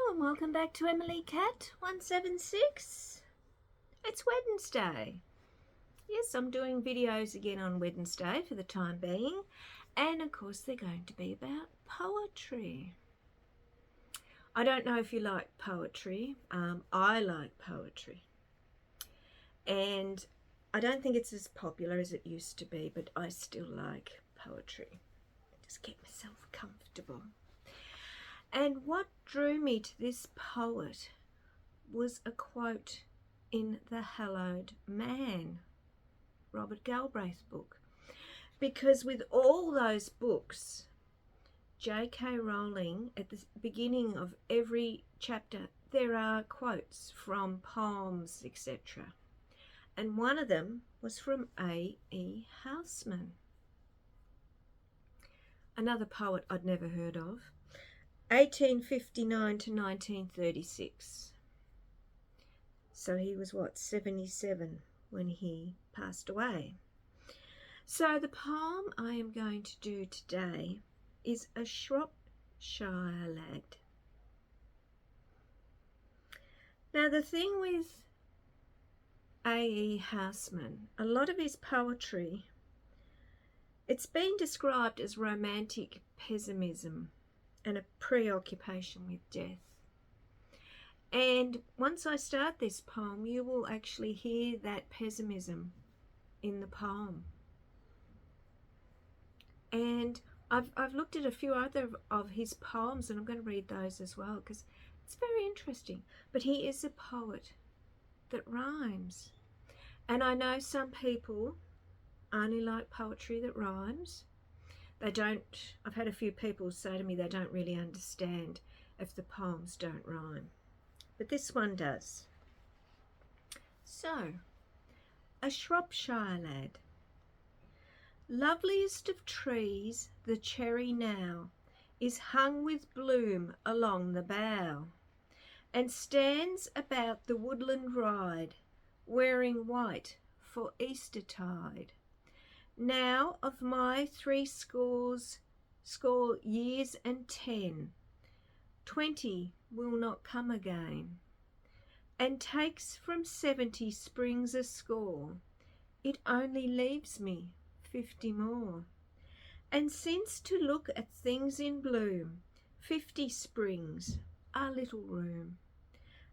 Hello and welcome back to Emily Cat 176. It's Wednesday. Yes, I'm doing videos again on Wednesday for the time being, and of course they're going to be about poetry. I don't know if you like poetry. I like poetry, and I don't think it's as popular as it used to be, but I still like poetry. Just get myself comfortable. And what drew me to this poet was a quote in The Hallowed Man, Robert Galbraith's book. Because with all those books, J.K. Rowling, at the beginning of every chapter, there are quotes from poems, etc. And one of them was from A.E Houseman, another poet I'd never heard of. 1859 to 1936. So he was 77 when he passed away. So the poem I am going to do today is A Shropshire Lad. Now the thing with A.E Houseman, a lot of his poetry, it's been described as romantic pessimism and a preoccupation with death. And once I start this poem, you will actually hear that pessimism in the poem. And I've looked at a few other of his poems, and I'm going to read those as well because it's very interesting. But he is a poet that rhymes. And I know some people only like poetry that rhymes. They don't, I've had a few people say to me they don't really understand if the poems don't rhyme. But this one does. So, A Shropshire Lad. Loveliest of trees, the cherry now is hung with bloom along the bough, and stands about the woodland ride, wearing white for Eastertide. Now of my 60 years and 10, 20 will not come again, and takes from 70 springs a score, it only leaves me 50 more. And since to look at things in bloom, 50 springs are little room,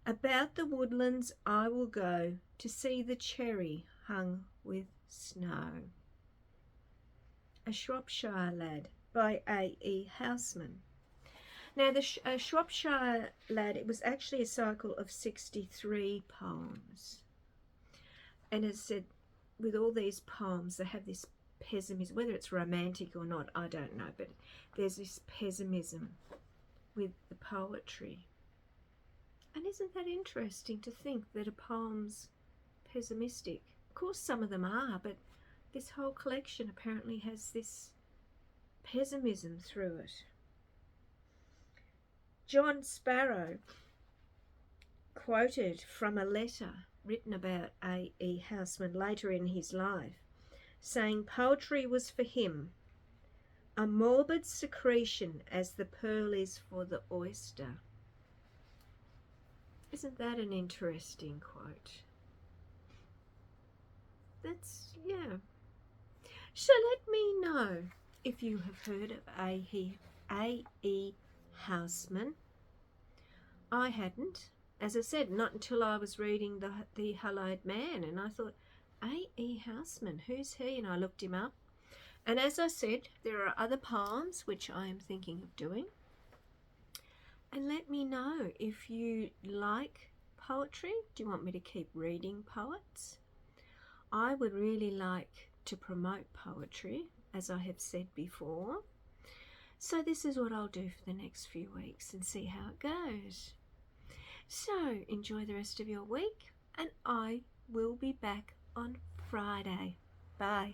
about the woodlands I will go to see the cherry hung with snow. A Shropshire Lad by A.E Houseman. Now the Shropshire Lad, it was actually a cycle of 63 poems. And as I said, with all these poems, they have this pessimism, whether it's romantic or not, I don't know, but there's this pessimism with the poetry. And isn't that interesting to think that a poem's pessimistic? Of course some of them are, but this whole collection apparently has this pessimism through it. John Sparrow quoted from a letter written about A.E Houseman later in his life, saying poetry was for him a morbid secretion as the pearl is for the oyster. Isn't that an interesting quote? Yeah. So let me know if you have heard of A.E Houseman. I hadn't. As I said, not until I was reading the Hallowed Man, and I thought, A.E Houseman, who's he? And I looked him up. And as I said, there are other poems which I am thinking of doing. And let me know if you like poetry. Do you want me to keep reading poets? I would really like to promote poetry, as I have said before. So this is what I'll do for the next few weeks and see how it goes. So enjoy the rest of your week, and I will be back on Friday. Bye.